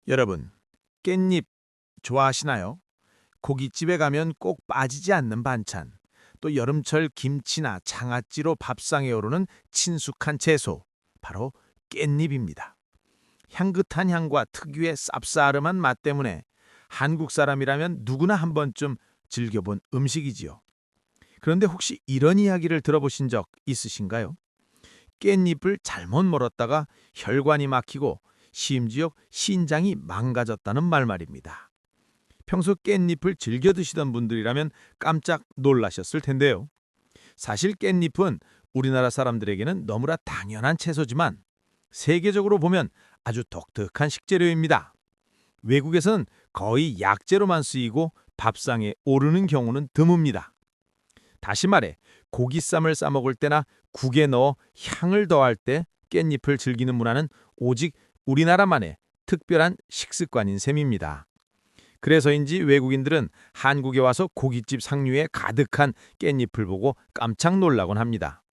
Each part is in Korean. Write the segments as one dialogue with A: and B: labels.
A: 여러분, 깻잎 좋아하시나요? 고깃집에 가면 꼭 빠지지 않는 반찬, 또 여름철 김치나 장아찌로 밥상에 오르는 친숙한 채소, 바로 깻잎입니다. 향긋한 향과 특유의 쌉싸름한 맛 때문에 한국 사람이라면 누구나 한 번쯤 즐겨본 음식이지요. 그런데 혹시 이런 이야기를 들어보신 적 있으신가요? 깻잎을 잘못 멀었다가 혈관이 막히고 심지어 신장이 망가졌다는 말 말입니다. 평소 깻잎을 즐겨 드시던 분들이라면 깜짝 놀라셨을 텐데요. 사실 깻잎은 우리나라 사람들에게는 너무나 당연한 채소지만 세계적으로 보면 아주 독특한 식재료입니다. 외국에서는 거의 약재로만 쓰이고 밥상에 오르는 경우는 드뭅니다. 다시 말해 고기쌈을 싸 먹을 때나 국에 넣어 향을 더할 때 깻잎을 즐기는 문화는 오직 우리나라만의 특별한 식습관인 셈입니다. 그래서인지 외국인들은 한국에 와서 고깃집 상류에 가득한 깻잎을 보고 깜짝 놀라곤 합니다.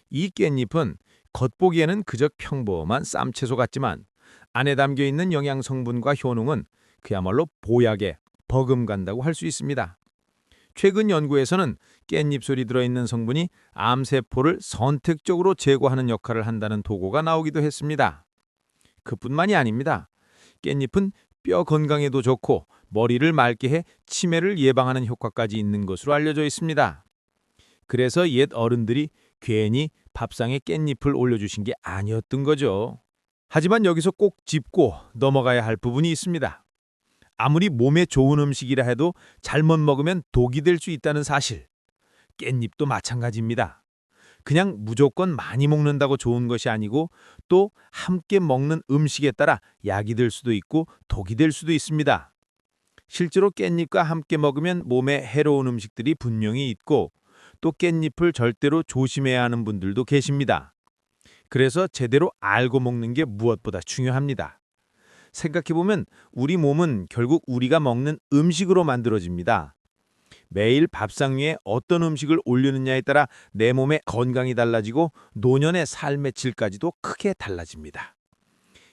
A: 이 깻잎은 겉보기에는 그저 평범한 쌈채소 같지만 안에 담겨 있는 영양 성분과 효능은 그야말로 보약에 버금간다고 할 수 있습니다. 최근 연구에서는 깻잎술이 들어있는 성분이 암세포를 선택적으로 제거하는 역할을 한다는 도구가 나오기도 했습니다. 그뿐만이 아닙니다. 깻잎은 뼈 건강에도 좋고 머리를 맑게 해 치매를 예방하는 효과까지 있는 것으로 알려져 있습니다. 그래서 옛 어른들이 괜히 밥상에 깻잎을 올려주신 게 아니었던 거죠. 하지만 여기서 꼭 짚고 넘어가야 할 부분이 있습니다. 아무리 몸에 좋은 음식이라 해도 잘못 먹으면 독이 될 수 있다는 사실. 깻잎도 마찬가지입니다. 그냥 무조건 많이 먹는다고 좋은 것이 아니고 또 함께 먹는 음식에 따라 약이 될 수도 있고 독이 될 수도 있습니다. 실제로 깻잎과 함께 먹으면 몸에 해로운 음식들이 분명히 있고 또 깻잎을 절대로 조심해야 하는 분들도 계십니다. 그래서 제대로 알고 먹는 게 무엇보다 중요합니다. 생각해보면 우리 몸은 결국 우리가 먹는 음식으로 만들어집니다. 매일 밥상 위에 어떤 음식을 올리느냐에 따라 내 몸의 건강이 달라지고 노년의 삶의 질까지도 크게 달라집니다.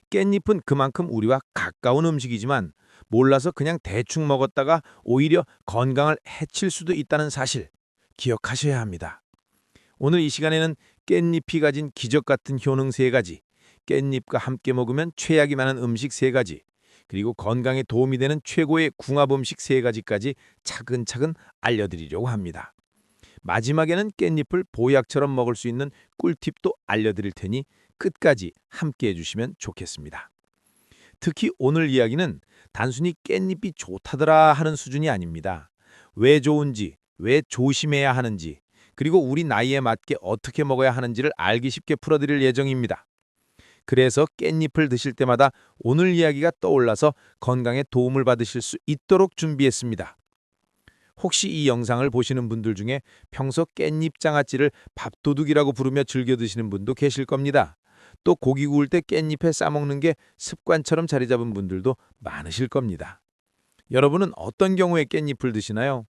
A: 깻잎은 그만큼 우리와 가까운 음식이지만 몰라서 그냥 대충 먹었다가 오히려 건강을 해칠 수도 있다는 사실 기억하셔야 합니다. 오늘 이 시간에는 깻잎이 가진 기적 같은 효능 3가지, 깻잎과 함께 먹으면 최약이 많은 음식 3가지, 그리고 건강에 도움이 되는 최고의 궁합 음식 3가지까지 차근차근 알려드리려고 합니다. 마지막에는 깻잎을 보약처럼 먹을 수 있는 꿀팁도 알려드릴 테니 끝까지 함께 해주시면 좋겠습니다. 특히 오늘 이야기는 단순히 깻잎이 좋다더라 하는 수준이 아닙니다. 왜 좋은지, 왜 조심해야 하는지, 그리고 우리 나이에 맞게 어떻게 먹어야 하는지를 알기 쉽게 풀어드릴 예정입니다. 그래서 깻잎을 드실 때마다 오늘 이야기가 떠올라서 건강에 도움을 받으실 수 있도록 준비했습니다. 혹시 이 영상을 보시는 분들 중에 평소 깻잎 장아찌를 밥도둑이라고 부르며 즐겨 드시는 분도 계실 겁니다. 또 고기 구울 때 깻잎에 싸먹는 게 습관처럼 자리 잡은 분들도 많으실 겁니다. 여러분은 어떤 경우에 깻잎을 드시나요?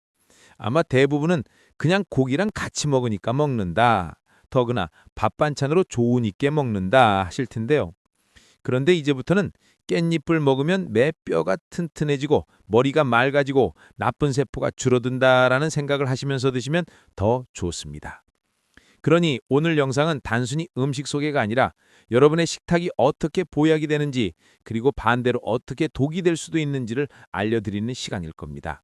A: 아마 대부분은 그냥 고기랑 같이 먹으니까 먹는다. 더구나 밥 반찬으로 좋으니까 먹는다 하실 텐데요. 그런데 이제부터는 깻잎을 먹으면 매 뼈가 튼튼해지고 머리가 맑아지고 나쁜 세포가 줄어든다라는 생각을 하시면서 드시면 더 좋습니다. 그러니 오늘 영상은 단순히 음식 소개가 아니라 여러분의 식탁이 어떻게 보약이 되는지 그리고 반대로 어떻게 독이 될 수도 있는지를 알려드리는 시간일 겁니다.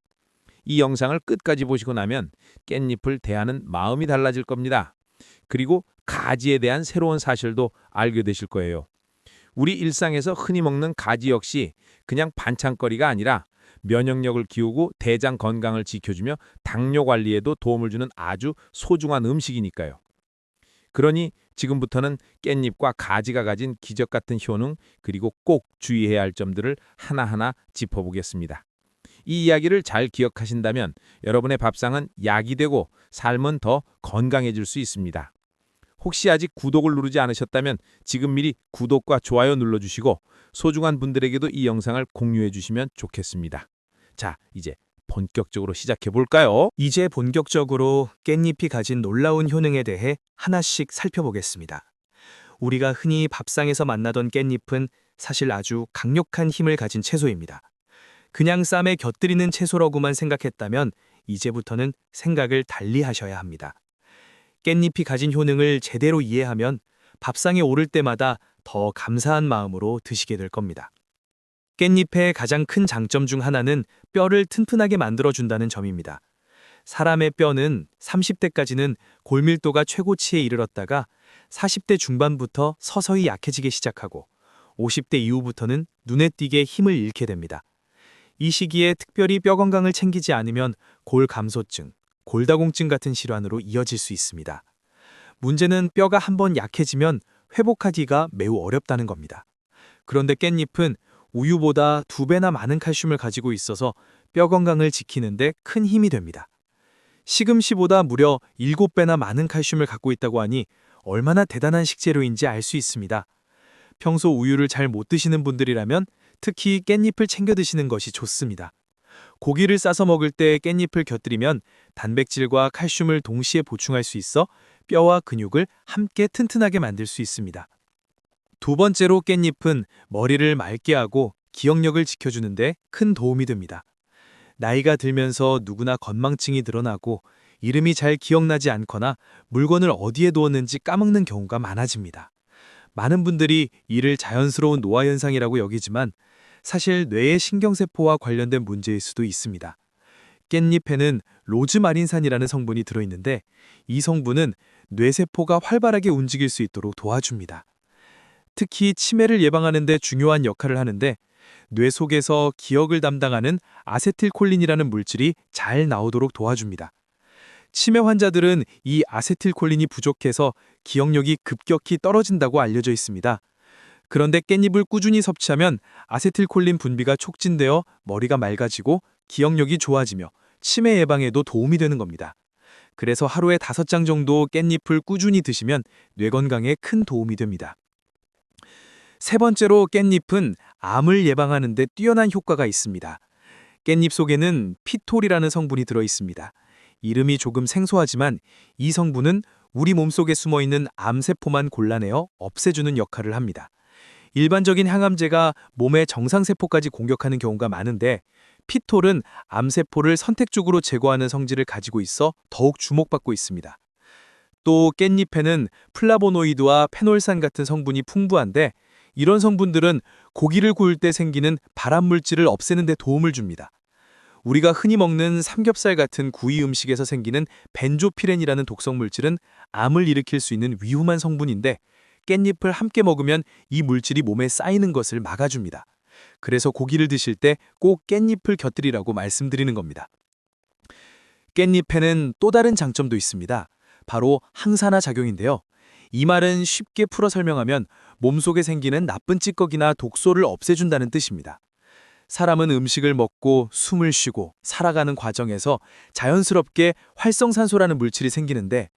A: 이 영상을 끝까지 보시고 나면 깻잎을 대하는 마음이 달라질 겁니다. 그리고 가지에 대한 새로운 사실도 알게 되실 거예요. 우리 일상에서 흔히 먹는 가지 역시 그냥 반찬거리가 아니라 면역력을 키우고 대장 건강을 지켜주며 당뇨 관리에도 도움을 주는 아주 소중한 음식이니까요. 그러니 지금부터는 깻잎과 가지가 가진 기적 같은 효능 그리고 꼭 주의해야 할 점들을 하나하나 짚어보겠습니다. 이 이야기를 잘 기억하신다면 여러분의 밥상은 약이 되고 삶은 더 건강해질 수 있습니다. 혹시 아직 구독을 누르지 않으셨다면 지금 미리 구독과 좋아요 눌러주시고 소중한 분들에게도 이 영상을 공유해 주시면 좋겠습니다. 자, 이제 본격적으로 시작해 볼까요?
B: 이제 본격적으로 깻잎이 가진 놀라운 효능에 대해 하나씩 살펴보겠습니다. 우리가 흔히 밥상에서 만나던 깻잎은 사실 아주 강력한 힘을 가진 채소입니다. 그냥 쌈에 곁들이는 채소라고만 생각했다면 이제부터는 생각을 달리 하셔야 합니다. 깻잎이 가진 효능을 제대로 이해하면 밥상에 오를 때마다 더 감사한 마음으로 드시게 될 겁니다. 깻잎의 가장 큰 장점 중 하나는 뼈를 튼튼하게 만들어준다는 점입니다. 사람의 뼈는 30대까지는 골밀도가 최고치에 이르렀다가 40대 중반부터 서서히 약해지기 시작하고 50대 이후부터는 눈에 띄게 힘을 잃게 됩니다. 이 시기에 특별히 뼈 건강을 챙기지 않으면 골감소증, 골다공증 같은 질환으로 이어질 수 있습니다. 문제는 뼈가 한번 약해지면 회복하기가 매우 어렵다는 겁니다. 그런데 깻잎은 우유보다 2배나 많은 칼슘을 가지고 있어서 뼈 건강을 지키는 데 큰 힘이 됩니다. 시금치보다 무려 7배나 많은 칼슘을 갖고 있다고 하니 얼마나 대단한 식재료인지 알 수 있습니다. 평소 우유를 잘 못 드시는 분들이라면 특히 깻잎을 챙겨 드시는 것이 좋습니다. 고기를 싸서 먹을 때 깻잎을 곁들이면 단백질과 칼슘을 동시에 보충할 수 있어 뼈와 근육을 함께 튼튼하게 만들 수 있습니다. 두 번째로 깻잎은 머리를 맑게 하고 기억력을 지켜주는데 큰 도움이 됩니다. 나이가 들면서 누구나 건망증이 늘어나고 이름이 잘 기억나지 않거나 물건을 어디에 두었는지 까먹는 경우가 많아집니다. 많은 분들이 이를 자연스러운 노화 현상이라고 여기지만 사실 뇌의 신경세포와 관련된 문제일 수도 있습니다. 깻잎에는 로즈마린산이라는 성분이 들어있는데 이 성분은 뇌세포가 활발하게 움직일 수 있도록 도와줍니다. 특히 치매를 예방하는 데 중요한 역할을 하는데 뇌 속에서 기억을 담당하는 아세틸콜린이라는 물질이 잘 나오도록 도와줍니다. 치매 환자들은 이 아세틸콜린이 부족해서 기억력이 급격히 떨어진다고 알려져 있습니다. 그런데 깻잎을 꾸준히 섭취하면 아세틸콜린 분비가 촉진되어 머리가 맑아지고 기억력이 좋아지며 치매 예방에도 도움이 되는 겁니다. 그래서 하루에 5장 정도 깻잎을 꾸준히 드시면 뇌 건강에 큰 도움이 됩니다. 세 번째로 깻잎은 암을 예방하는 데 뛰어난 효과가 있습니다. 깻잎 속에는 피톨이라는 성분이 들어 있습니다. 이름이 조금 생소하지만 이 성분은 우리 몸속에 숨어있는 암세포만 골라내어 없애주는 역할을 합니다. 일반적인 항암제가 몸의 정상세포까지 공격하는 경우가 많은데 피톨은 암세포를 선택적으로 제거하는 성질을 가지고 있어 더욱 주목받고 있습니다. 또 깻잎에는 플라보노이드와 페놀산 같은 성분이 풍부한데 이런 성분들은 고기를 구울 때 생기는 발암물질을 없애는 데 도움을 줍니다. 우리가 흔히 먹는 삼겹살 같은 구이 음식에서 생기는 벤조피렌이라는 독성물질은 암을 일으킬 수 있는 위험한 성분인데 깻잎을 함께 먹으면 이 물질이 몸에 쌓이는 것을 막아줍니다. 그래서 고기를 드실 때 꼭 깻잎을 곁들이라고 말씀드리는 겁니다. 깻잎에는 또 다른 장점도 있습니다. 바로 항산화 작용인데요. 이 말은 쉽게 풀어 설명하면 몸속에 생기는 나쁜 찌꺼기나 독소를 없애준다는 뜻입니다. 사람은 음식을 먹고 숨을 쉬고 살아가는 과정에서 자연스럽게 활성산소라는 물질이 생기는데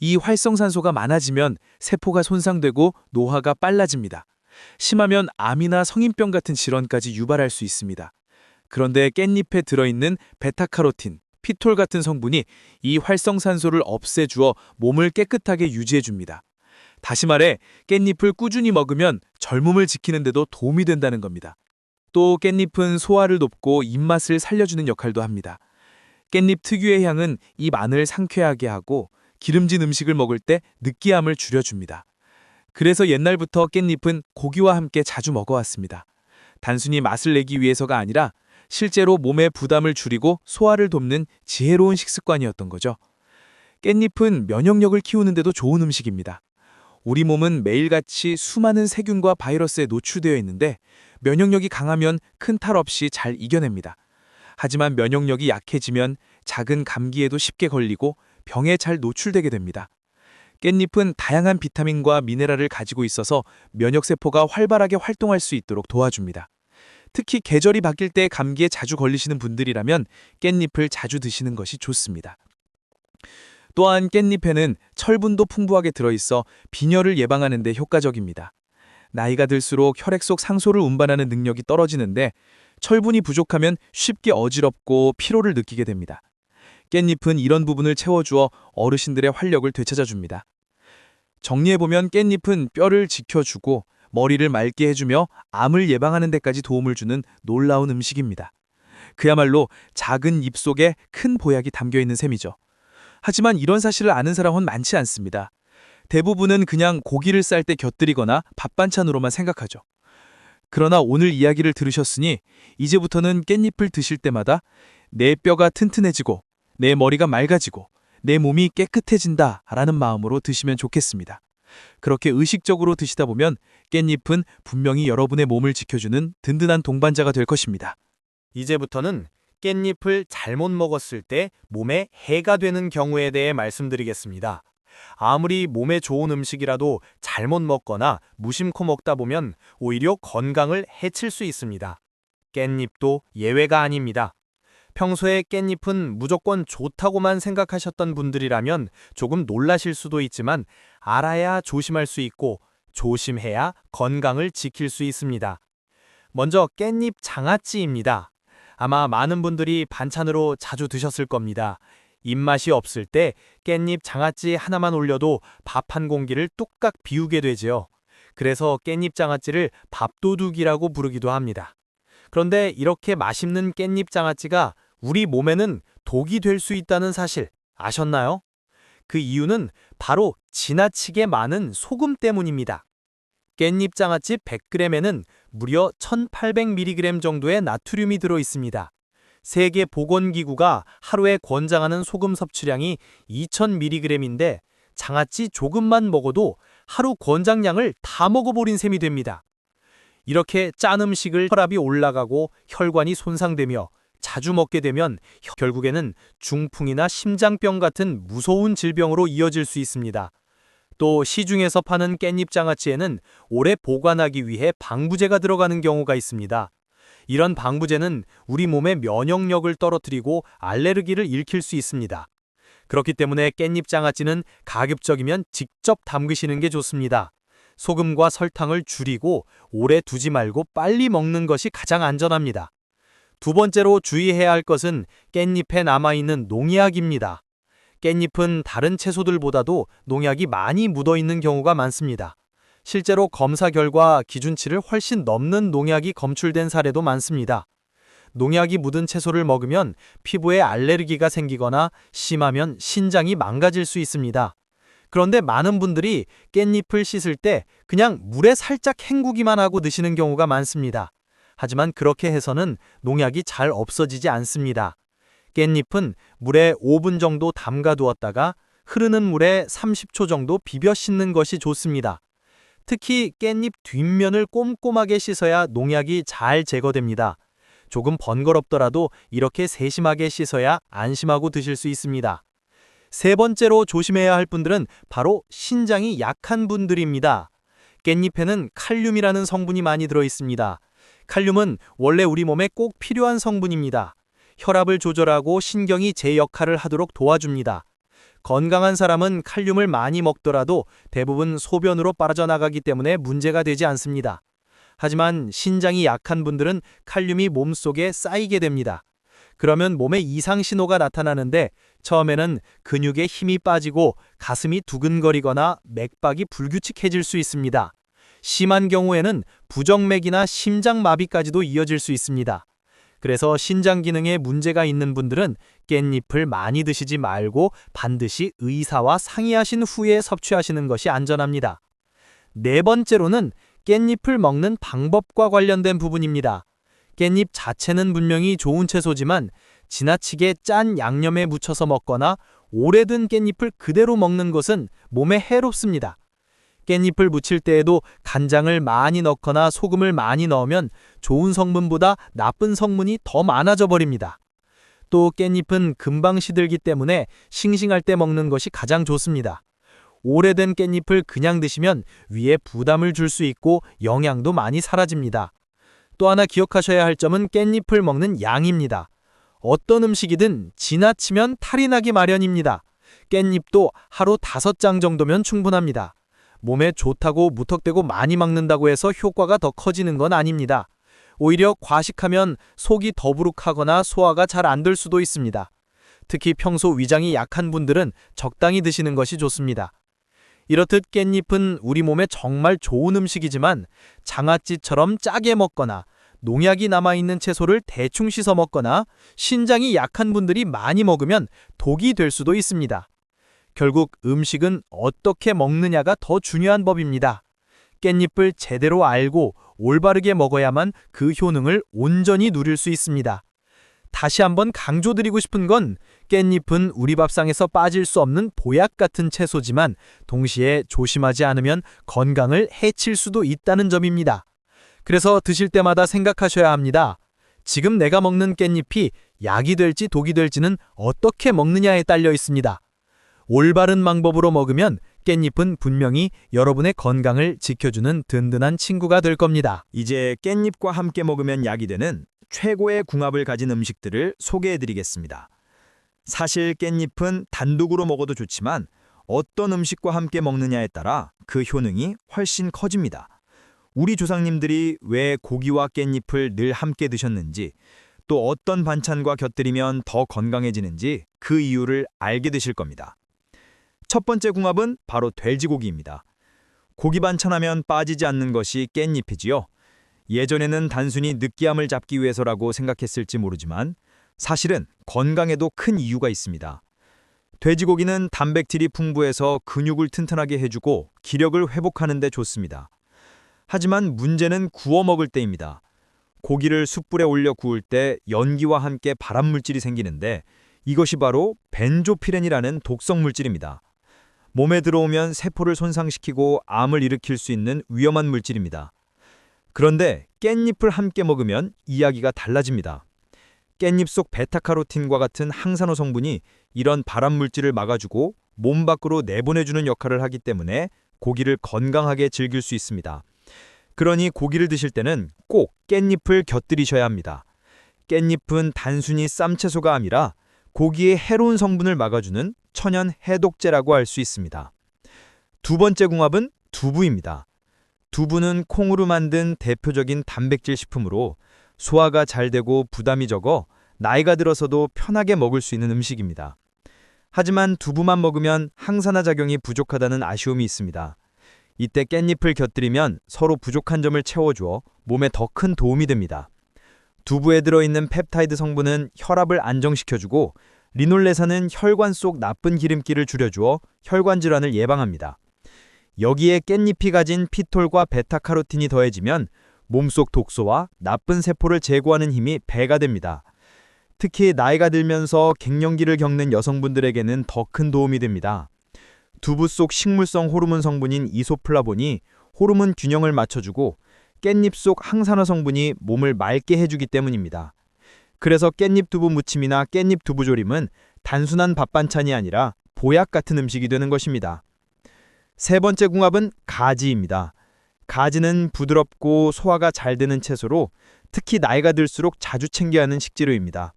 B: 이 활성산소가 많아지면 세포가 손상되고 노화가 빨라집니다. 심하면 암이나 성인병 같은 질환까지 유발할 수 있습니다. 그런데 깻잎에 들어있는 베타카로틴, 피톨 같은 성분이 이 활성산소를 없애주어 몸을 깨끗하게 유지해줍니다. 다시 말해 깻잎을 꾸준히 먹으면 젊음을 지키는 데도 도움이 된다는 겁니다. 또 깻잎은 소화를 돕고 입맛을 살려주는 역할도 합니다. 깻잎 특유의 향은 입 안을 상쾌하게 하고 기름진 음식을 먹을 때 느끼함을 줄여줍니다. 그래서 옛날부터 깻잎은 고기와 함께 자주 먹어왔습니다. 단순히 맛을 내기 위해서가 아니라 실제로 몸의 부담을 줄이고 소화를 돕는 지혜로운 식습관이었던 거죠. 깻잎은 면역력을 키우는데도 좋은 음식입니다. 우리 몸은 매일같이 수많은 세균과 바이러스에 노출되어 있는데 면역력이 강하면 큰 탈 없이 잘 이겨냅니다. 하지만 면역력이 약해지면 작은 감기에도 쉽게 걸리고 병에 잘 노출되게 됩니다. 깻잎은 다양한 비타민과 미네랄을 가지고 있어서 면역세포가 활발하게 활동할 수 있도록 도와줍니다. 특히 계절이 바뀔 때 감기에 자주 걸리시는 분들이라면 깻잎을 자주 드시는 것이 좋습니다. 또한 깻잎에는 철분도 풍부하게 들어있어 빈혈을 예방하는 데 효과적입니다. 나이가 들수록 혈액 속 상소를 운반하는 능력이 떨어지는데 철분이 부족하면 쉽게 어지럽고 피로를 느끼게 됩니다. 깻잎은 이런 부분을 채워주어 어르신들의 활력을 되찾아줍니다. 정리해보면 깻잎은 뼈를 지켜주고 머리를 맑게 해주며 암을 예방하는 데까지 도움을 주는 놀라운 음식입니다. 그야말로 작은 입속에 큰 보약이 담겨 있는 셈이죠. 하지만 이런 사실을 아는 사람은 많지 않습니다. 대부분은 그냥 고기를 쌀 때 곁들이거나 밥 반찬으로만 생각하죠. 그러나 오늘 이야기를 들으셨으니 이제부터는 깻잎을 드실 때마다 내 뼈가 튼튼해지고 내 머리가 맑아지고 내 몸이 깨끗해진다 라는 마음으로 드시면 좋겠습니다. 그렇게 의식적으로 드시다 보면 깻잎은 분명히 여러분의 몸을 지켜주는 든든한 동반자가 될 것입니다.
C: 이제부터는 깻잎을 잘못 먹었을 때 몸에 해가 되는 경우에 대해 말씀드리겠습니다. 아무리 몸에 좋은 음식이라도 잘못 먹거나 무심코 먹다 보면 오히려 건강을 해칠 수 있습니다. 깻잎도 예외가 아닙니다. 평소에 깻잎은 무조건 좋다고만 생각하셨던 분들이라면 조금 놀라실 수도 있지만 알아야 조심할 수 있고 조심해야 건강을 지킬 수 있습니다. 먼저 깻잎 장아찌입니다. 아마 많은 분들이 반찬으로 자주 드셨을 겁니다. 입맛이 없을 때 깻잎 장아찌 하나만 올려도 밥 한 공기를 뚝딱 비우게 되지요. 그래서 깻잎 장아찌를 밥도둑이라고 부르기도 합니다. 그런데 이렇게 맛있는 깻잎 장아찌가 우리 몸에는 독이 될 수 있다는 사실 아셨나요? 그 이유는 바로 지나치게 많은 소금 때문입니다. 깻잎 장아찌 100g에는 무려 1800mg 정도의 나트륨이 들어 있습니다. 세계보건기구가 하루에 권장하는 소금 섭취량이 2000mg인데 장아찌 조금만 먹어도 하루 권장량을 다 먹어버린 셈이 됩니다. 이렇게 짠 음식을 혈압이 올라가고 혈관이 손상되며 자주 먹게 되면 결국에는 중풍이나 심장병 같은 무서운 질병으로 이어질 수 있습니다. 또 시중에서 파는 깻잎 장아찌에는 오래 보관하기 위해 방부제가 들어가는 경우가 있습니다. 이런 방부제는 우리 몸의 면역력을 떨어뜨리고 알레르기를 일으킬 수 있습니다. 그렇기 때문에 깻잎 장아찌는 가급적이면 직접 담그시는 게 좋습니다. 소금과 설탕을 줄이고 오래 두지 말고 빨리 먹는 것이 가장 안전합니다. 두 번째로 주의해야 할 것은 깻잎에 남아있는 농약입니다. 깻잎은 다른 채소들보다도 농약이 많이 묻어있는 경우가 많습니다. 실제로 검사 결과 기준치를 훨씬 넘는 농약이 검출된 사례도 많습니다. 농약이 묻은 채소를 먹으면 피부에 알레르기가 생기거나 심하면 신장이 망가질 수 있습니다. 그런데 많은 분들이 깻잎을 씻을 때 그냥 물에 살짝 헹구기만 하고 드시는 경우가 많습니다. 하지만 그렇게 해서는 농약이 잘 없어지지 않습니다. 깻잎은 물에 5분 정도 담가 두었다가 흐르는 물에 30초 정도 비벼 씻는 것이 좋습니다. 특히 깻잎 뒷면을 꼼꼼하게 씻어야 농약이 잘 제거됩니다. 조금 번거롭더라도 이렇게 세심하게 씻어야 안심하고 드실 수 있습니다. 세 번째로 조심해야 할 분들은 바로 신장이 약한 분들입니다. 깻잎에는 칼륨이라는 성분이 많이 들어 있습니다. 칼륨은 원래 우리 몸에 꼭 필요한 성분입니다. 혈압을 조절하고 신경이 제 역할을 하도록 도와줍니다. 건강한 사람은 칼륨을 많이 먹더라도 대부분 소변으로 빠져나가기 때문에 문제가 되지 않습니다. 하지만 신장이 약한 분들은 칼륨이 몸속에 쌓이게 됩니다. 그러면 몸에 이상 신호가 나타나는데 처음에는 근육에 힘이 빠지고 가슴이 두근거리거나 맥박이 불규칙해질 수 있습니다. 심한 경우에는 부정맥이나 심장마비까지도 이어질 수 있습니다. 그래서 신장 기능에 문제가 있는 분들은 깻잎을 많이 드시지 말고 반드시 의사와 상의하신 후에 섭취하시는 것이 안전합니다. 네 번째로는 깻잎을 먹는 방법과 관련된 부분입니다. 깻잎 자체는 분명히 좋은 채소지만 지나치게 짠 양념에 묻혀서 먹거나 오래된 깻잎을 그대로 먹는 것은 몸에 해롭습니다. 깻잎을 무칠 때에도 간장을 많이 넣거나 소금을 많이 넣으면 좋은 성분보다 나쁜 성분이 더 많아져 버립니다. 또 깻잎은 금방 시들기 때문에 싱싱할 때 먹는 것이 가장 좋습니다. 오래된 깻잎을 그냥 드시면 위에 부담을 줄 수 있고 영양도 많이 사라집니다. 또 하나 기억하셔야 할 점은 깻잎을 먹는 양입니다. 어떤 음식이든 지나치면 탈이 나기 마련입니다. 깻잎도 하루 5장 정도면 충분합니다. 몸에 좋다고 무턱대고 많이 먹는다고 해서 효과가 더 커지는 건 아닙니다. 오히려 과식하면 속이 더부룩하거나 소화가 잘 안 될 수도 있습니다. 특히 평소 위장이 약한 분들은 적당히 드시는 것이 좋습니다. 이렇듯 깻잎은 우리 몸에 정말 좋은 음식이지만 장아찌처럼 짜게 먹거나 농약이 남아있는 채소를 대충 씻어 먹거나 신장이 약한 분들이 많이 먹으면 독이 될 수도 있습니다. 결국 음식은 어떻게 먹느냐가 더 중요한 법입니다. 깻잎을 제대로 알고 올바르게 먹어야만 그 효능을 온전히 누릴 수 있습니다. 다시 한번 강조드리고 싶은 건 깻잎은 우리 밥상에서 빠질 수 없는 보약 같은 채소지만 동시에 조심하지 않으면 건강을 해칠 수도 있다는 점입니다. 그래서 드실 때마다 생각하셔야 합니다. 지금 내가 먹는 깻잎이 약이 될지 독이 될지는 어떻게 먹느냐에 딸려 있습니다. 올바른 방법으로 먹으면 깻잎은 분명히 여러분의 건강을 지켜주는 든든한 친구가 될 겁니다.
D: 이제 깻잎과 함께 먹으면 약이 되는 최고의 궁합을 가진 음식들을 소개해드리겠습니다. 사실 깻잎은 단독으로 먹어도 좋지만 어떤 음식과 함께 먹느냐에 따라 그 효능이 훨씬 커집니다. 우리 조상님들이 왜 고기와 깻잎을 늘 함께 드셨는지, 또 어떤 반찬과 곁들이면 더 건강해지는지 그 이유를 알게 되실 겁니다. 첫 번째 궁합은 바로 돼지고기입니다. 고기 반찬하면 빠지지 않는 것이 깻잎이지요. 예전에는 단순히 느끼함을 잡기 위해서라고 생각했을지 모르지만 사실은 건강에도 큰 이유가 있습니다. 돼지고기는 단백질이 풍부해서 근육을 튼튼하게 해주고 기력을 회복하는 데 좋습니다. 하지만 문제는 구워 먹을 때입니다. 고기를 숯불에 올려 구울 때 연기와 함께 발암물질이 생기는데 이것이 바로 벤조피렌이라는 독성 물질입니다. 몸에 들어오면 세포를 손상시키고 암을 일으킬 수 있는 위험한 물질입니다. 그런데 깻잎을 함께 먹으면 이야기가 달라집니다. 깻잎 속 베타카로틴과 같은 항산화 성분이 이런 발암물질을 막아주고 몸 밖으로 내보내주는 역할을 하기 때문에 고기를 건강하게 즐길 수 있습니다. 그러니 고기를 드실 때는 꼭 깻잎을 곁들이셔야 합니다. 깻잎은 단순히 쌈채소가 아니라 고기의 해로운 성분을 막아주는 천연 해독제라고 할 수 있습니다. 두 번째 궁합은 두부입니다. 두부는 콩으로 만든 대표적인 단백질 식품으로 소화가 잘 되고 부담이 적어 나이가 들어서도 편하게 먹을 수 있는 음식입니다. 하지만 두부만 먹으면 항산화 작용이 부족하다는 아쉬움이 있습니다. 이때 깻잎을 곁들이면 서로 부족한 점을 채워주어 몸에 더 큰 도움이 됩니다. 두부에 들어있는 펩타이드 성분은 혈압을 안정시켜주고 리놀레산은 혈관 속 나쁜 기름기를 줄여주어 혈관 질환을 예방합니다. 여기에 깻잎이 가진 피톨과 베타카로틴이 더해지면 몸속 독소와 나쁜 세포를 제거하는 힘이 배가 됩니다. 특히 나이가 들면서 갱년기를 겪는 여성분들에게는 더 큰 도움이 됩니다. 두부 속 식물성 호르몬 성분인 이소플라본이 호르몬 균형을 맞춰주고 깻잎 속 항산화 성분이 몸을 맑게 해주기 때문입니다. 그래서 깻잎 두부 무침이나 깻잎 두부조림은 단순한 밥반찬이 아니라 보약 같은 음식이 되는 것입니다. 세 번째 궁합은 가지입니다. 가지는 부드럽고 소화가 잘 되는 채소로 특히 나이가 들수록 자주 챙겨야 하는 식재료입니다.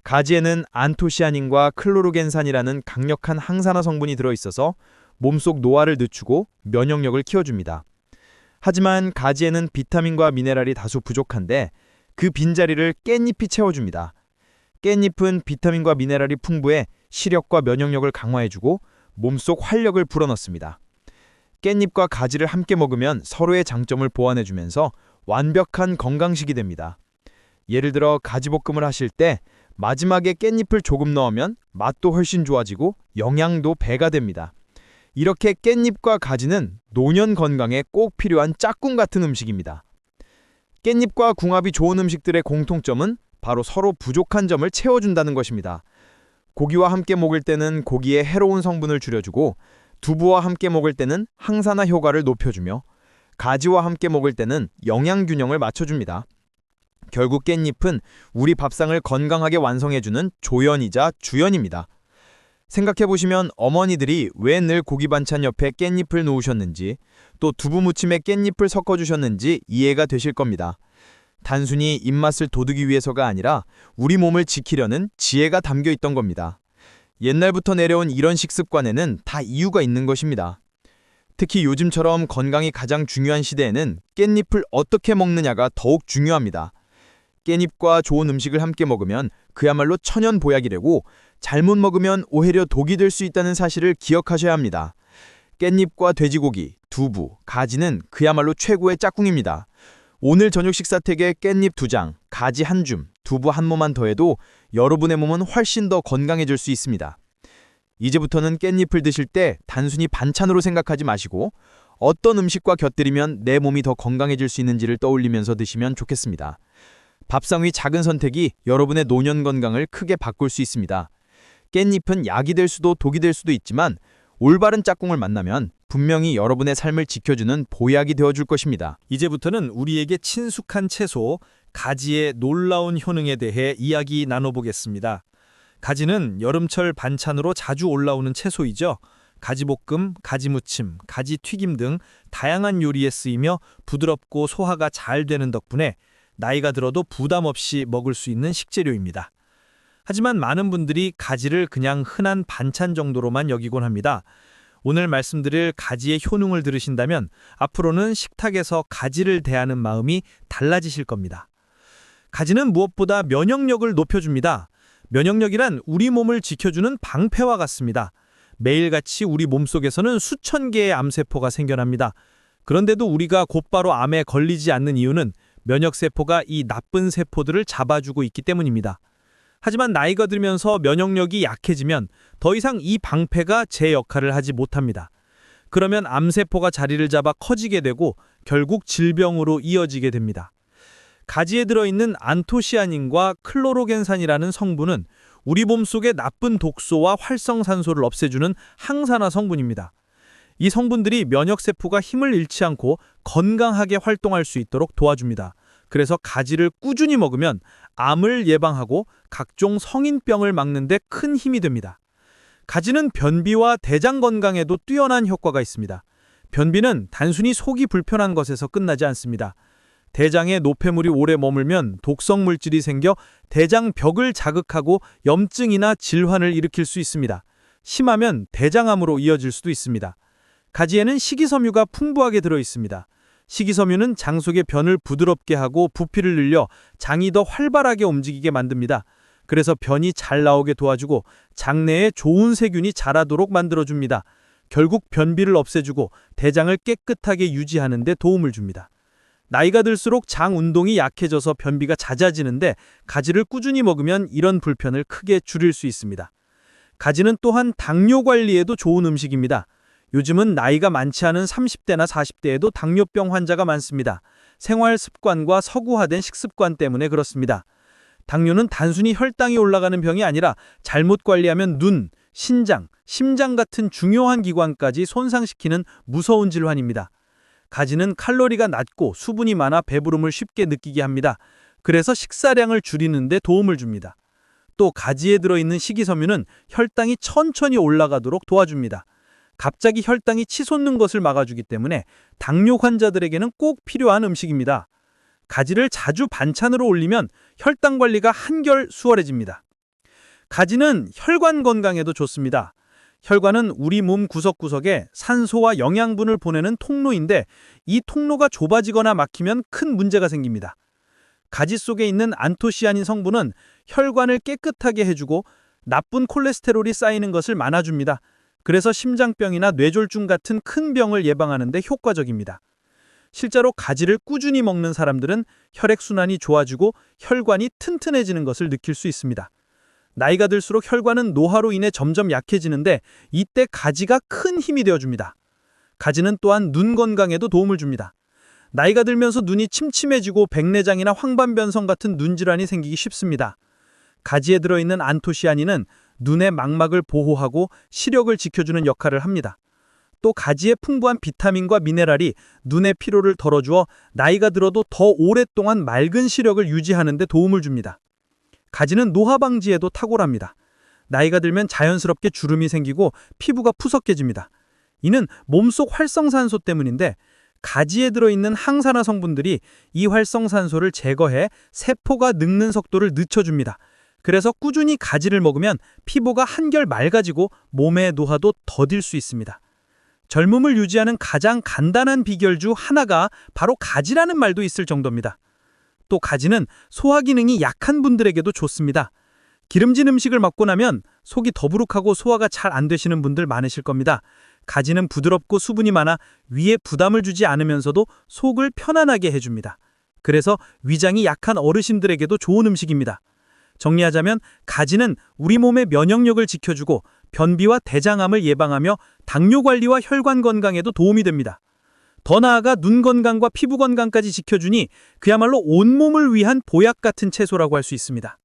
D: 가지에는 안토시아닌과 클로로겐산이라는 강력한 항산화 성분이 들어있어서 몸속 노화를 늦추고 면역력을 키워줍니다. 하지만 가지에는 비타민과 미네랄이 다소 부족한데 그 빈자리를 깻잎이 채워줍니다. 깻잎은 비타민과 미네랄이 풍부해 시력과 면역력을 강화해주고 몸속 활력을 불어넣습니다. 깻잎과 가지를 함께 먹으면 서로의 장점을 보완해주면서 완벽한 건강식이 됩니다. 예를 들어 가지볶음을 하실 때 마지막에 깻잎을 조금 넣으면 맛도 훨씬 좋아지고 영양도 배가 됩니다. 이렇게 깻잎과 가지는 노년 건강에 꼭 필요한 짝꿍 같은 음식입니다. 깻잎과 궁합이 좋은 음식들의 공통점은 바로 서로 부족한 점을 채워준다는 것입니다. 고기와 함께 먹을 때는 고기의 해로운 성분을 줄여주고 두부와 함께 먹을 때는 항산화 효과를 높여주며 가지와 함께 먹을 때는 영양 균형을 맞춰줍니다. 결국 깻잎은 우리 밥상을 건강하게 완성해주는 조연이자 주연입니다. 생각해보시면 어머니들이 왜 늘 고기 반찬 옆에 깻잎을 놓으셨는지 또 두부 무침에 깻잎을 섞어주셨는지 이해가 되실 겁니다. 단순히 입맛을 돋우기 위해서가 아니라 우리 몸을 지키려는 지혜가 담겨 있던 겁니다. 옛날부터 내려온 이런 식습관에는 다 이유가 있는 것입니다. 특히 요즘처럼 건강이 가장 중요한 시대에는 깻잎을 어떻게 먹느냐가 더욱 중요합니다. 깻잎과 좋은 음식을 함께 먹으면 그야말로 천연 보약이 되고 잘못 먹으면 오히려 독이 될 수 있다는 사실을 기억하셔야 합니다. 깻잎과 돼지고기, 두부, 가지는 그야말로 최고의 짝꿍입니다. 오늘 저녁 식사택에 깻잎 2장, 가지 1줌, 두부 1모만 더해도 여러분의 몸은 훨씬 더 건강해질 수 있습니다. 이제부터는 깻잎을 드실 때 단순히 반찬으로 생각하지 마시고 어떤 음식과 곁들이면 내 몸이 더 건강해질 수 있는지를 떠올리면서 드시면 좋겠습니다. 밥상 위 작은 선택이 여러분의 노년 건강을 크게 바꿀 수 있습니다. 깻잎은 약이 될 수도 독이 될 수도 있지만 올바른 짝꿍을 만나면 분명히 여러분의 삶을 지켜주는 보약이 되어줄 것입니다.
C: 이제부터는 우리에게 친숙한 채소, 가지의 놀라운 효능에 대해 이야기 나눠보겠습니다. 가지는 여름철 반찬으로 자주 올라오는 채소이죠. 가지볶음, 가지무침, 가지튀김 등 다양한 요리에 쓰이며 부드럽고 소화가 잘 되는 덕분에 나이가 들어도 부담 없이 먹을 수 있는 식재료입니다. 하지만 많은 분들이 가지를 그냥 흔한 반찬 정도로만 여기곤 합니다. 오늘 말씀드릴 가지의 효능을 들으신다면 앞으로는 식탁에서 가지를 대하는 마음이 달라지실 겁니다. 가지는 무엇보다 면역력을 높여줍니다. 면역력이란 우리 몸을 지켜주는 방패와 같습니다. 매일같이 우리 몸속에서는 수천 개의 암세포가 생겨납니다. 그런데도 우리가 곧바로 암에 걸리지 않는 이유는 면역세포가 이 나쁜 세포들을 잡아주고 있기 때문입니다. 하지만 나이가 들면서 면역력이 약해지면 더 이상 이 방패가 제 역할을 하지 못합니다. 그러면 암세포가 자리를 잡아 커지게 되고 결국 질병으로 이어지게 됩니다. 가지에 들어있는 안토시아닌과 클로로겐산이라는 성분은 우리 몸속의 나쁜 독소와 활성산소를 없애주는 항산화 성분입니다. 이 성분들이 면역세포가 힘을 잃지 않고 건강하게 활동할 수 있도록 도와줍니다. 그래서 가지를 꾸준히 먹으면 암을 예방하고 각종 성인병을 막는 데 큰 힘이 됩니다. 가지는 변비와 대장 건강에도 뛰어난 효과가 있습니다. 변비는 단순히 속이 불편한 것에서 끝나지 않습니다. 대장에 노폐물이 오래 머물면 독성 물질이 생겨 대장벽을 자극하고 염증이나 질환을 일으킬 수 있습니다. 심하면 대장암으로 이어질 수도 있습니다. 가지에는 식이섬유가 풍부하게 들어 있습니다. 식이섬유는 장 속의 변을 부드럽게 하고 부피를 늘려 장이 더 활발하게 움직이게 만듭니다. 그래서 변이 잘 나오게 도와주고 장내에 좋은 세균이 자라도록 만들어줍니다. 결국 변비를 없애주고 대장을 깨끗하게 유지하는 데 도움을 줍니다. 나이가 들수록 장 운동이 약해져서 변비가 잦아지는데 가지를 꾸준히 먹으면 이런 불편을 크게 줄일 수 있습니다. 가지는 또한 당뇨 관리에도 좋은 음식입니다. 요즘은 나이가 많지 않은 30대나 40대에도 당뇨병 환자가 많습니다. 생활 습관과 서구화된 식습관 때문에 그렇습니다. 당뇨는 단순히 혈당이 올라가는 병이 아니라 잘못 관리하면 눈, 신장, 심장 같은 중요한 기관까지 손상시키는 무서운 질환입니다. 가지는 칼로리가 낮고 수분이 많아 배부름을 쉽게 느끼게 합니다. 그래서 식사량을 줄이는 데 도움을 줍니다. 또 가지에 들어있는 식이섬유는 혈당이 천천히 올라가도록 도와줍니다. 갑자기 혈당이 치솟는 것을 막아주기 때문에 당뇨 환자들에게는 꼭 필요한 음식입니다. 가지를 자주 반찬으로 올리면 혈당 관리가 한결 수월해집니다. 가지는 혈관 건강에도 좋습니다. 혈관은 우리 몸 구석구석에 산소와 영양분을 보내는 통로인데 이 통로가 좁아지거나 막히면 큰 문제가 생깁니다. 가지 속에 있는 안토시아닌 성분은 혈관을 깨끗하게 해주고 나쁜 콜레스테롤이 쌓이는 것을 막아줍니다. 그래서 심장병이나 뇌졸중 같은 큰 병을 예방하는 데 효과적입니다. 실제로 가지를 꾸준히 먹는 사람들은 혈액순환이 좋아지고 혈관이 튼튼해지는 것을 느낄 수 있습니다. 나이가 들수록 혈관은 노화로 인해 점점 약해지는데 이때 가지가 큰 힘이 되어줍니다. 가지는 또한 눈 건강에도 도움을 줍니다. 나이가 들면서 눈이 침침해지고 백내장이나 황반변성 같은 눈질환이 생기기 쉽습니다. 가지에 들어있는 안토시아닌은 눈의 망막을 보호하고 시력을 지켜주는 역할을 합니다. 또 가지의 풍부한 비타민과 미네랄이 눈의 피로를 덜어주어 나이가 들어도 더 오랫동안 맑은 시력을 유지하는 데 도움을 줍니다. 가지는 노화 방지에도 탁월합니다. 나이가 들면 자연스럽게 주름이 생기고 피부가 푸석해집니다. 이는 몸속 활성산소 때문인데 가지에 들어있는 항산화 성분들이 이 활성산소를 제거해 세포가 늙는 속도를 늦춰줍니다. 그래서 꾸준히 가지를 먹으면 피부가 한결 맑아지고 몸의 노화도 더딜 수 있습니다. 젊음을 유지하는 가장 간단한 비결 중 하나가 바로 가지라는 말도 있을 정도입니다. 또 가지는 소화 기능이 약한 분들에게도 좋습니다.
E: 기름진 음식을 먹고 나면 속이 더부룩하고 소화가 잘 안 되시는 분들 많으실 겁니다. 가지는 부드럽고 수분이 많아 위에 부담을 주지 않으면서도 속을 편안하게 해줍니다. 그래서 위장이 약한 어르신들에게도 좋은 음식입니다. 정리하자면 가지는 우리 몸의 면역력을 지켜주고 변비와 대장암을 예방하며 당뇨 관리와 혈관 건강에도 도움이 됩니다. 더 나아가 눈 건강과 피부 건강까지 지켜주니 그야말로 온몸을 위한 보약 같은 채소라고 할 수 있습니다.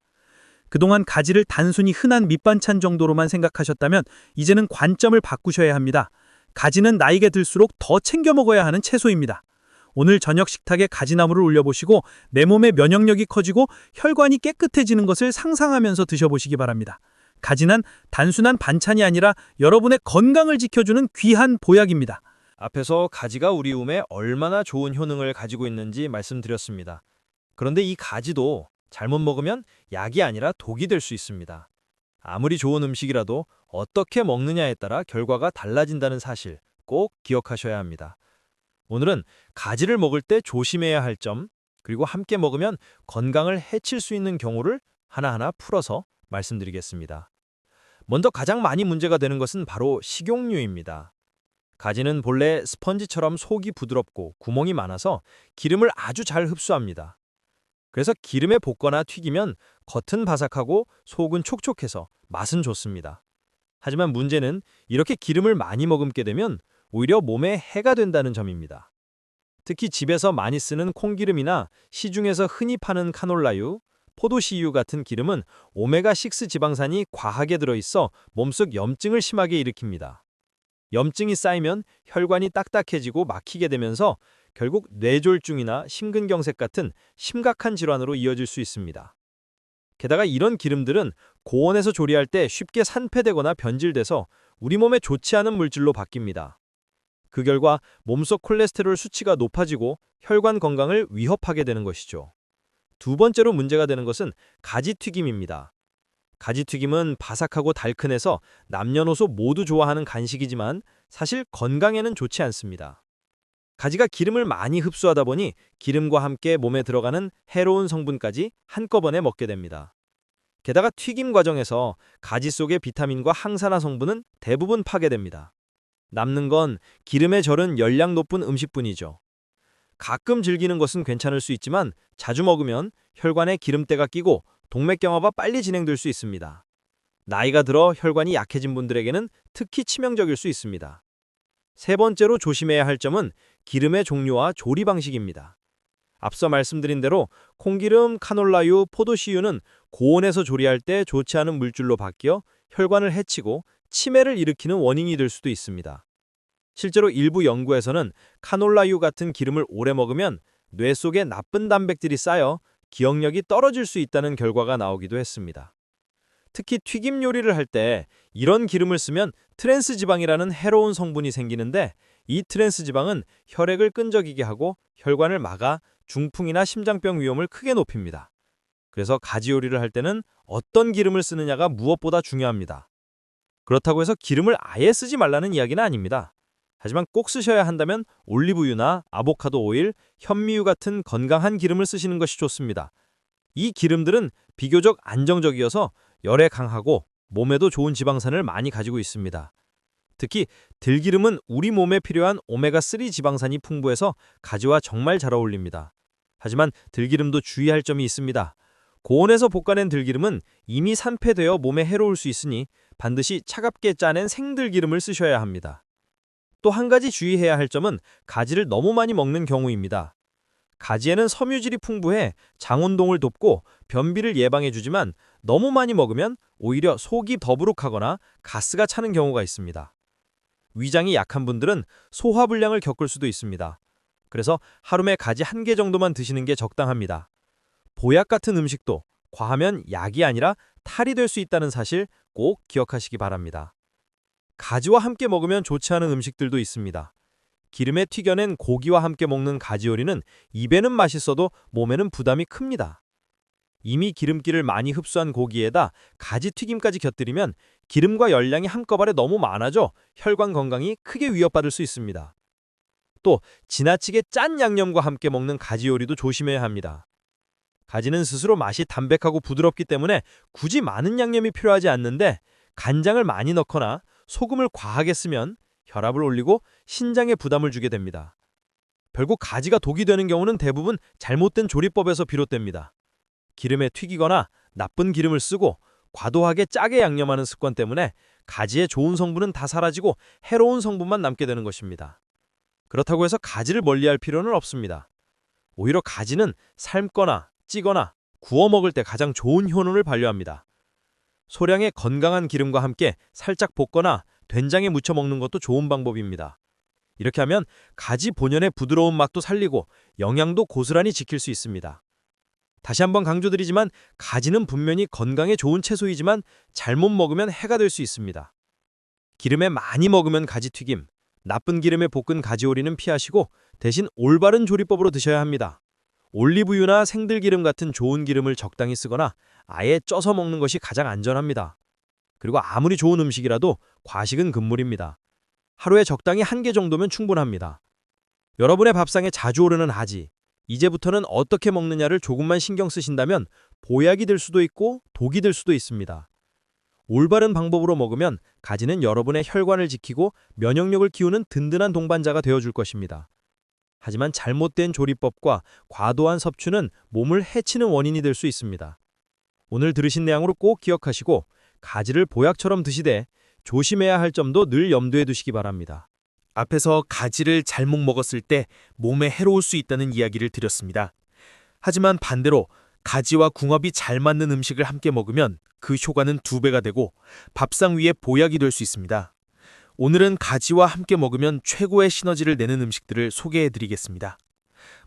E: 그동안 가지를 단순히 흔한 밑반찬 정도로만 생각하셨다면 이제는 관점을 바꾸셔야 합니다. 가지는 나이가 들수록 더 챙겨 먹어야 하는 채소입니다. 오늘 저녁 식탁에 가지나물을 올려보시고 내 몸의 면역력이 커지고 혈관이 깨끗해지는 것을 상상하면서 드셔보시기 바랍니다. 가지는 단순한 반찬이 아니라 여러분의 건강을 지켜주는 귀한 보약입니다.
C: 앞에서 가지가 우리 몸에 얼마나 좋은 효능을 가지고 있는지 말씀드렸습니다. 그런데 이 가지도 잘못 먹으면 약이 아니라 독이 될 수 있습니다. 아무리 좋은 음식이라도 어떻게 먹느냐에 따라 결과가 달라진다는 사실 꼭 기억하셔야 합니다. 오늘은 가지를 먹을 때 조심해야 할 점, 그리고 함께 먹으면 건강을 해칠 수 있는 경우를 하나하나 풀어서 말씀드리겠습니다. 먼저 가장 많이 문제가 되는 것은 바로 식용유입니다. 가지는 본래 스펀지처럼 속이 부드럽고 구멍이 많아서 기름을 아주 잘 흡수합니다. 그래서 기름에 볶거나 튀기면 겉은 바삭하고 속은 촉촉해서 맛은 좋습니다. 하지만 문제는 이렇게 기름을 많이 머금게 되면 오히려 몸에 해가 된다는 점입니다. 특히 집에서 많이 쓰는 콩기름이나 시중에서 흔히 파는 카놀라유, 포도씨유 같은 기름은 오메가6 지방산이 과하게 들어있어 몸속 염증을 심하게 일으킵니다. 염증이 쌓이면 혈관이 딱딱해지고 막히게 되면서 결국 뇌졸중이나 심근경색 같은 심각한 질환으로 이어질 수 있습니다. 게다가 이런 기름들은 고온에서 조리할 때 쉽게 산패되거나 변질돼서 우리 몸에 좋지 않은 물질로 바뀝니다. 그 결과 몸속 콜레스테롤 수치가 높아지고 혈관 건강을 위협하게 되는 것이죠. 두 번째로 문제가 되는 것은 가지튀김입니다. 가지튀김은 바삭하고 달큰해서 남녀노소 모두 좋아하는 간식이지만 사실 건강에는 좋지 않습니다. 가지가 기름을 많이 흡수하다 보니 기름과 함께 몸에 들어가는 해로운 성분까지 한꺼번에 먹게 됩니다. 게다가 튀김 과정에서 가지 속의 비타민과 항산화 성분은 대부분 파괴됩니다. 남는 건 기름에 절은 열량 높은 음식뿐이죠. 가끔 즐기는 것은 괜찮을 수 있지만 자주 먹으면 혈관에 기름때가 끼고 동맥경화가 빨리 진행될 수 있습니다. 나이가 들어 혈관이 약해진 분들에게는 특히 치명적일 수 있습니다. 세 번째로 조심해야 할 점은 기름의 종류와 조리 방식입니다. 앞서 말씀드린 대로 콩기름, 카놀라유, 포도씨유는 고온에서 조리할 때 좋지 않은 물질로 바뀌어 혈관을 해치고 치매를 일으키는 원인이 될 수도 있습니다. 실제로 일부 연구에서는 카놀라유 같은 기름을 오래 먹으면 뇌 속에 나쁜 단백질이 쌓여 기억력이 떨어질 수 있다는 결과가 나오기도 했습니다. 특히 튀김 요리를 할 때 이런 기름을 쓰면 트랜스 지방이라는 해로운 성분이 생기는데 이 트랜스 지방은 혈액을 끈적이게 하고 혈관을 막아 중풍이나 심장병 위험을 크게 높입니다. 그래서 가지 요리를 할 때는 어떤 기름을 쓰느냐가 무엇보다 중요합니다. 그렇다고 해서 기름을 아예 쓰지 말라는 이야기는 아닙니다. 하지만 꼭 쓰셔야 한다면 올리브유나 아보카도 오일, 현미유 같은 건강한 기름을 쓰시는 것이 좋습니다. 이 기름들은 비교적 안정적이어서 열에 강하고 몸에도 좋은 지방산을 많이 가지고 있습니다. 특히 들기름은 우리 몸에 필요한 오메가3 지방산이 풍부해서 가지와 정말 잘 어울립니다. 하지만 들기름도 주의할 점이 있습니다. 고온에서 볶아낸 들기름은 이미 산패되어 몸에 해로울 수 있으니 반드시 차갑게 짜낸 생들기름을 쓰셔야 합니다. 또 한 가지 주의해야 할 점은 가지를 너무 많이 먹는 경우입니다. 가지에는 섬유질이 풍부해 장운동을 돕고 변비를 예방해주지만 너무 많이 먹으면 오히려 속이 더부룩하거나 가스가 차는 경우가 있습니다. 위장이 약한 분들은 소화불량을 겪을 수도 있습니다. 그래서 하루에 가지 1개 정도만 드시는 게 적당합니다. 보약 같은 음식도 과하면 약이 아니라 탈이 될 수 있다는 사실 꼭 기억하시기 바랍니다. 가지와 함께 먹으면 좋지 않은 음식들도 있습니다. 기름에 튀겨낸 고기와 함께 먹는 가지 요리는 입에는 맛있어도 몸에는 부담이 큽니다. 이미 기름기를 많이 흡수한 고기에다 가지 튀김까지 곁들이면 기름과 열량이 한꺼번에 너무 많아져 혈관 건강이 크게 위협받을 수 있습니다. 또 지나치게 짠 양념과 함께 먹는 가지 요리도 조심해야 합니다. 가지는 스스로 맛이 담백하고 부드럽기 때문에 굳이 많은 양념이 필요하지 않는데 간장을 많이 넣거나 소금을 과하게 쓰면 혈압을 올리고 신장에 부담을 주게 됩니다. 결국 가지가 독이 되는 경우는 대부분 잘못된 조리법에서 비롯됩니다. 기름에 튀기거나 나쁜 기름을 쓰고 과도하게 짜게 양념하는 습관 때문에 가지의 좋은 성분은 다 사라지고 해로운 성분만 남게 되는 것입니다. 그렇다고 해서 가지를 멀리할 필요는 없습니다. 오히려 가지는 삶거나 찌거나 구워 먹을 때 가장 좋은 효능을 발휘합니다. 소량의 건강한 기름과 함께 살짝 볶거나 된장에 무쳐 먹는 것도 좋은 방법입니다. 이렇게 하면 가지 본연의 부드러운 맛도 살리고 영양도 고스란히 지킬 수 있습니다. 다시 한번 강조드리지만 가지는 분명히 건강에 좋은 채소이지만 잘못 먹으면 해가 될 수 있습니다. 기름에 많이 먹으면 가지튀김, 나쁜 기름에 볶은 가지오리는 피하시고 대신 올바른 조리법으로 드셔야 합니다. 올리브유나 생들기름 같은 좋은 기름을 적당히 쓰거나 아예 쪄서 먹는 것이 가장 안전합니다. 그리고 아무리 좋은 음식이라도 과식은 금물입니다. 하루에 적당히 1개 정도면 충분합니다. 여러분의 밥상에 자주 오르는 가지, 이제부터는 어떻게 먹느냐를 조금만 신경 쓰신다면 보약이 될 수도 있고 독이 될 수도 있습니다. 올바른 방법으로 먹으면 가지는 여러분의 혈관을 지키고 면역력을 키우는 든든한 동반자가 되어줄 것입니다. 하지만 잘못된 조리법과 과도한 섭취는 몸을 해치는 원인이 될 수 있습니다. 오늘 들으신 내용으로 꼭 기억하시고 가지를 보약처럼 드시되 조심해야 할 점도 늘 염두에 두시기 바랍니다.
A: 앞에서 가지를 잘못 먹었을 때 몸에 해로울 수 있다는 이야기를 드렸습니다. 하지만 반대로 가지와 궁합이 잘 맞는 음식을 함께 먹으면 그 효과는 2배가 되고 밥상 위에 보약이 될 수 있습니다. 오늘은 가지와 함께 먹으면 최고의 시너지를 내는 음식들을 소개해드리겠습니다.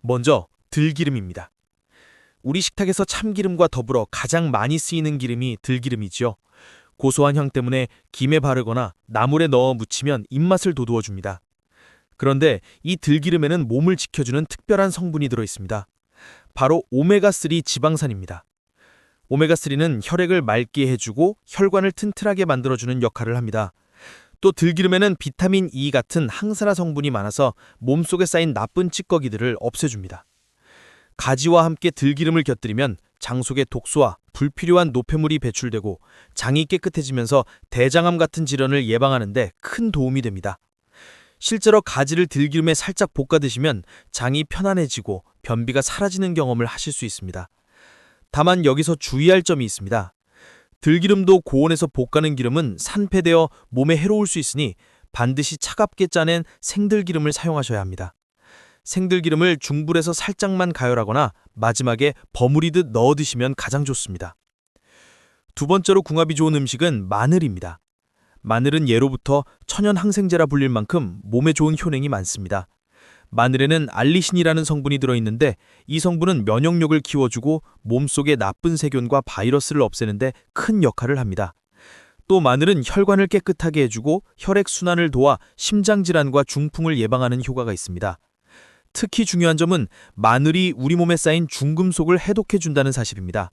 A: 먼저 들기름입니다. 우리 식탁에서 참기름과 더불어 가장 많이 쓰이는 기름이 들기름이지요. 고소한 향 때문에 김에 바르거나 나물에 넣어 무치면 입맛을 돋우어줍니다. 그런데 이 들기름에는 몸을 지켜주는 특별한 성분이 들어있습니다. 바로 오메가3 지방산입니다. 오메가3는 혈액을 맑게 해주고 혈관을 튼튼하게 만들어주는 역할을 합니다. 또 들기름에는 비타민 E 같은 항산화 성분이 많아서 몸속에 쌓인 나쁜 찌꺼기들을 없애줍니다. 가지와 함께 들기름을 곁들이면 장 속의 독소와 불필요한 노폐물이 배출되고 장이 깨끗해지면서 대장암 같은 질환을 예방하는 데 큰 도움이 됩니다. 실제로 가지를 들기름에 살짝 볶아 드시면 장이 편안해지고 변비가 사라지는 경험을 하실 수 있습니다. 다만 여기서 주의할 점이 있습니다. 들기름도 고온에서 볶아낸 기름은 산패되어 몸에 해로울 수 있으니 반드시 차갑게 짜낸 생들기름을 사용하셔야 합니다. 생들기름을 중불에서 살짝만 가열하거나 마지막에 버무리듯 넣어 드시면 가장 좋습니다. 2번째로 궁합이 좋은 음식은 마늘입니다. 마늘은 예로부터 천연 항생제라 불릴 만큼 몸에 좋은 효능이 많습니다. 마늘에는 알리신이라는 성분이 들어있는데 이 성분은 면역력을 키워주고 몸속의 나쁜 세균과 바이러스를 없애는 데 큰 역할을 합니다. 또 마늘은 혈관을 깨끗하게 해주고 혈액순환을 도와 심장질환과 중풍을 예방하는 효과가 있습니다. 특히 중요한 점은 마늘이 우리 몸에 쌓인 중금속을 해독해준다는 사실입니다.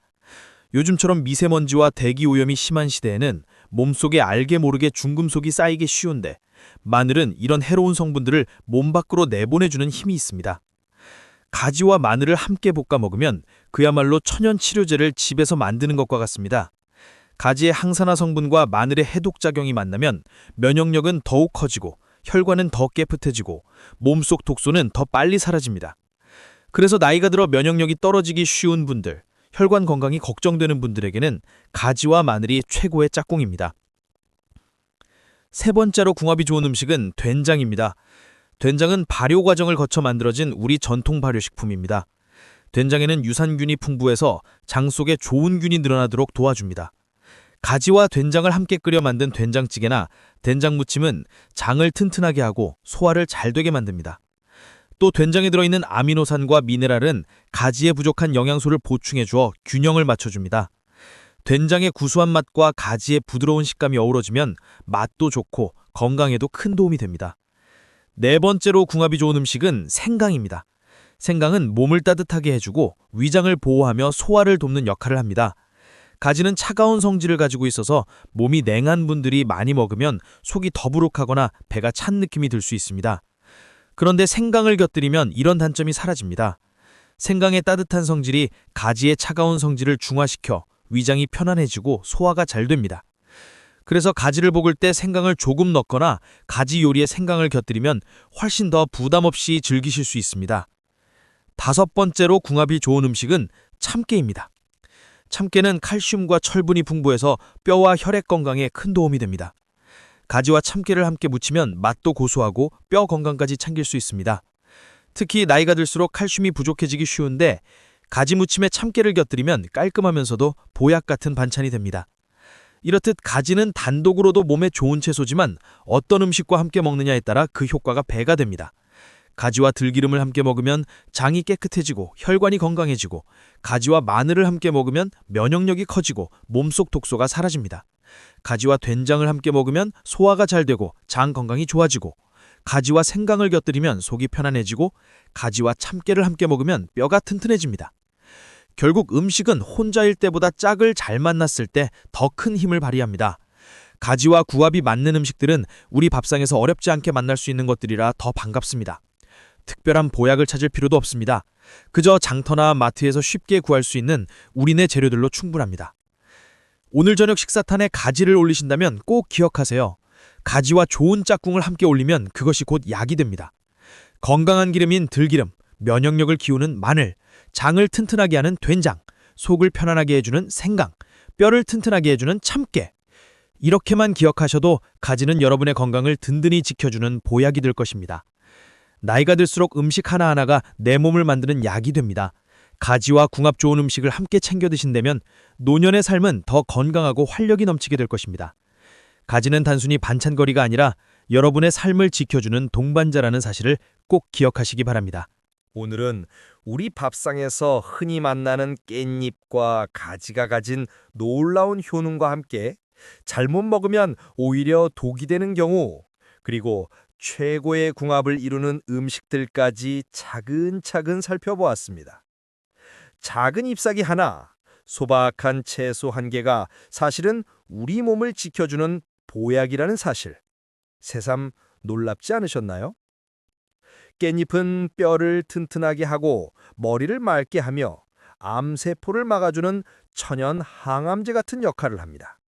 A: 요즘처럼 미세먼지와 대기오염이 심한 시대에는 몸속에 알게 모르게 중금속이 쌓이기 쉬운데 마늘은 이런 해로운 성분들을 몸 밖으로 내보내주는 힘이 있습니다. 가지와 마늘을 함께 볶아 먹으면 그야말로 천연 치료제를 집에서 만드는 것과 같습니다. 가지의 항산화 성분과 마늘의 해독작용이 만나면 면역력은 더욱 커지고 혈관은 더 깨끗해지고 몸속 독소는 더 빨리 사라집니다. 그래서 나이가 들어 면역력이 떨어지기 쉬운 분들, 혈관 건강이 걱정되는 분들에게는 가지와 마늘이 최고의 짝꿍입니다. 3번째로 궁합이 좋은 음식은 된장입니다. 된장은 발효 과정을 거쳐 만들어진 우리 전통 발효식품입니다. 된장에는 유산균이 풍부해서 장 속에 좋은 균이 늘어나도록 도와줍니다. 가지와 된장을 함께 끓여 만든 된장찌개나 된장무침은 장을 튼튼하게 하고 소화를 잘 되게 만듭니다. 또 된장에 들어있는 아미노산과 미네랄은 가지에 부족한 영양소를 보충해 주어 균형을 맞춰줍니다. 된장의 구수한 맛과 가지의 부드러운 식감이 어우러지면 맛도 좋고 건강에도 큰 도움이 됩니다. 4번째로 궁합이 좋은 음식은 생강입니다. 생강은 몸을 따뜻하게 해주고 위장을 보호하며 소화를 돕는 역할을 합니다. 가지는 차가운 성질을 가지고 있어서 몸이 냉한 분들이 많이 먹으면 속이 더부룩하거나 배가 찬 느낌이 들 수 있습니다. 그런데 생강을 곁들이면 이런 단점이 사라집니다.
B: 생강의 따뜻한 성질이 가지의 차가운 성질을 중화시켜 위장이 편안해지고 소화가 잘 됩니다. 그래서 가지를 볶을 때 생강을 조금 넣거나 가지 요리에 생강을 곁들이면 훨씬 더 부담 없이 즐기실 수 있습니다. 5번째로 궁합이 좋은 음식은 참깨입니다. 참깨는 칼슘과 철분이 풍부해서 뼈와 혈액 건강에 큰 도움이 됩니다. 가지와 참깨를 함께 무치면 맛도 고소하고 뼈 건강까지 챙길 수 있습니다. 특히 나이가 들수록 칼슘이 부족해지기 쉬운데 가지 무침에 참깨를 곁들이면 깔끔하면서도 보약 같은 반찬이 됩니다. 이렇듯 가지는 단독으로도 몸에 좋은 채소지만 어떤 음식과 함께 먹느냐에 따라 그 효과가 배가 됩니다. 가지와 들기름을 함께 먹으면 장이 깨끗해지고 혈관이 건강해지고, 가지와 마늘을 함께 먹으면 면역력이 커지고 몸속 독소가 사라집니다. 가지와 된장을 함께 먹으면 소화가 잘 되고 장 건강이 좋아지고, 가지와 생강을 곁들이면 속이 편안해지고, 가지와 참깨를 함께 먹으면 뼈가 튼튼해집니다. 결국 음식은 혼자일 때보다 짝을 잘 만났을 때 더 큰 힘을 발휘합니다. 가지와 궁합이 맞는 음식들은 우리 밥상에서 어렵지 않게 만날 수 있는 것들이라 더 반갑습니다. 특별한 보약을 찾을 필요도 없습니다. 그저 장터나 마트에서 쉽게 구할 수 있는 우리네 재료들로 충분합니다. 오늘 저녁 식사탄에 가지를 올리신다면 꼭 기억하세요. 가지와 좋은 짝꿍을 함께 올리면 그것이 곧 약이 됩니다. 건강한 기름인 들기름, 면역력을 키우는 마늘, 장을 튼튼하게 하는 된장, 속을 편안하게 해주는 생강, 뼈를 튼튼하게 해주는 참깨. 이렇게만 기억하셔도 가지는 여러분의 건강을 든든히 지켜주는 보약이 될 것입니다. 나이가 들수록 음식 하나하나가 내 몸을 만드는 약이 됩니다. 가지와 궁합 좋은 음식을 함께 챙겨 드신다면 노년의 삶은 더 건강하고 활력이 넘치게 될 것입니다. 가지는 단순히 반찬거리가 아니라 여러분의 삶을 지켜주는 동반자라는 사실을 꼭 기억하시기 바랍니다.
C: 오늘은 우리 밥상에서 흔히 만나는 깻잎과 가지가 가진 놀라운 효능과 함께 잘못 먹으면 오히려 독이 되는 경우, 그리고 최고의 궁합을 이루는 음식들까지 차근차근 살펴보았습니다. 작은 잎사귀 하나, 소박한 채소 한 개가 사실은 우리 몸을 지켜주는 보약이라는 사실, 새삼 놀랍지 않으셨나요? 깻잎은 뼈를 튼튼하게 하고 머리를 맑게 하며 암세포를 막아주는 천연 항암제 같은 역할을 합니다.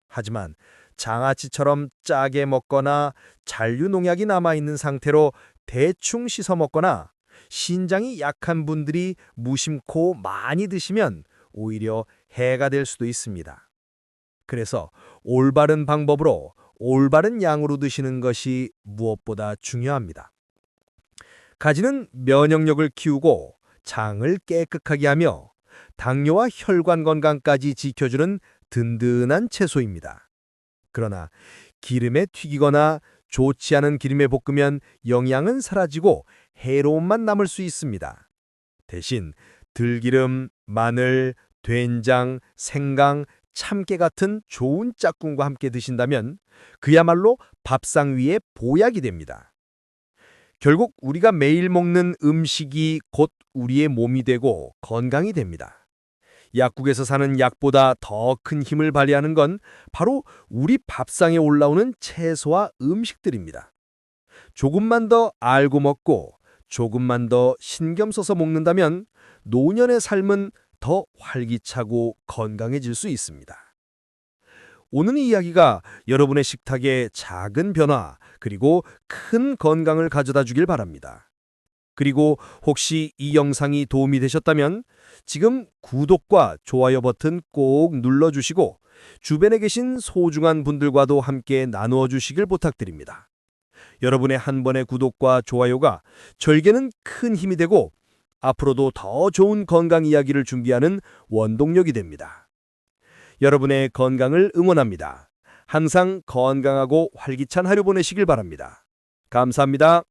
C: 하지만 장아찌처럼 짜게 먹거나 잔류 농약이 남아있는 상태로 대충 씻어 먹거나 신장이 약한 분들이 무심코 많이 드시면 오히려 해가 될 수도 있습니다. 그래서 올바른 방법으로 올바른 양으로 드시는 것이 무엇보다 중요합니다. 가지는 면역력을 키우고 장을 깨끗하게 하며 당뇨와 혈관 건강까지 지켜주는 든든한 채소입니다. 그러나 기름에 튀기거나 좋지 않은 기름에 볶으면 영양은 사라지고 해로움만 남을 수 있습니다. 대신 들기름, 마늘, 된장, 생강, 참깨 같은 좋은 짝꿍과 함께 드신다면 그야말로 밥상 위의 보약이 됩니다. 결국 우리가 매일 먹는 음식이 곧 우리의 몸이 되고 건강이 됩니다. 약국에서 사는 약보다 더 큰 힘을 발휘하는 건 바로 우리 밥상에 올라오는 채소와 음식들입니다. 조금만 더 알고 먹고 조금만 더 신경 써서 먹는다면 노년의 삶은 더 활기차고 건강해질 수 있습니다. 오늘 이 이야기가 여러분의 식탁에 작은 변화 그리고 큰 건강을 가져다 주길 바랍니다. 그리고 혹시 이 영상이 도움이 되셨다면 지금 구독과 좋아요 버튼 꼭 눌러주시고 주변에 계신 소중한 분들과도 함께 나누어 주시길 부탁드립니다. 여러분의 한 번의 구독과 좋아요가 저에게는 큰 힘이 되고 앞으로도 더 좋은 건강 이야기를 준비하는 원동력이 됩니다. 여러분의 건강을 응원합니다. 항상 건강하고 활기찬 하루 보내시길 바랍니다. 감사합니다.